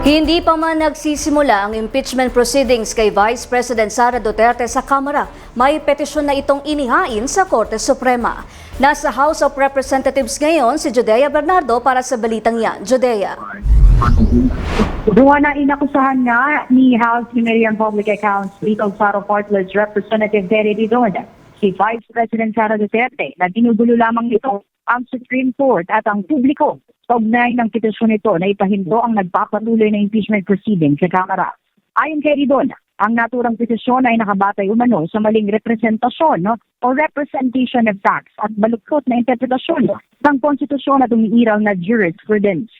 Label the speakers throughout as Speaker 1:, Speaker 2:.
Speaker 1: Hindi pa man nagsisimula ang impeachment proceedings kay Vice President Sara Duterte sa Kamara, may petisyon na itong inihain sa Korte Suprema. Nasa House of Representatives ngayon si Judea Bernardo para sa balitang yan. Judea.
Speaker 2: Duwa na inakusahan nga ni House Committee on Public Accounts Legal Saro Partners Representative Terry Didon si Vice President Sara Duterte na ginugulo lamang ito ang Supreme Court at ang publiko. Kaugnay ng petisyon nito na ipahinto ang nagpapatuloy na impeachment proceeding sa Kamara. Ayon kay Ridon, ang naturang petisyon ay nakabatay umano sa maling representasyon o representation of facts at baluktot na interpretasyon ng konstitusyon at umiiral na jurisprudence.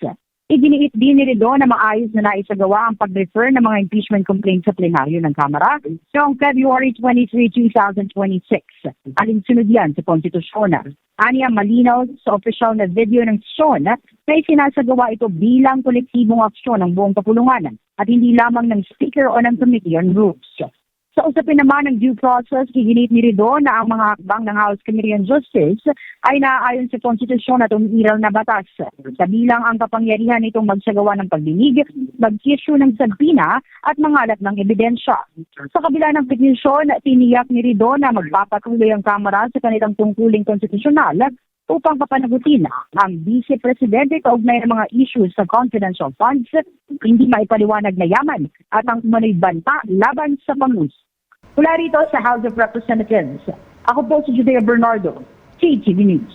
Speaker 2: Iginiit din ni Ridon na maayos na naisagawa ang pag-refer ng mga impeachment complaints sa plenaryo ng Kamara noong February 23, 2026. Alinsunod yan sa konstitusyon. Aniya malinaw sa opisyal na video ng sesyon na isinasagawa ito bilang kolektibong aksyon ng buong kapulungan at hindi lamang ng Speaker o ng Committee on Rules. Sa usapin naman ng due process, giginit ni Ridon na ang mga hakbang ng House Committee on Justice ay naaayon sa konstitusyon at umiiral na batas. Kabilang ang kapangyarihan nitong magsagawa ng pagdinig, mag-issue ng sabina at mangalat ng ebidensya. Sa kabila ng petisyon, tiniyak ni Ridon na magpapatuloy ang Kamara sa kanilang tungkuling konstitusyonal upang papanagutin ang Vice Presidente kaugnay ng mga issues sa confidential funds, hindi maipaliwanag na yaman at ang umano'y banta laban sa pangus. Mula rito sa House of Representatives, ako po si Judea Bernardo, CTV News.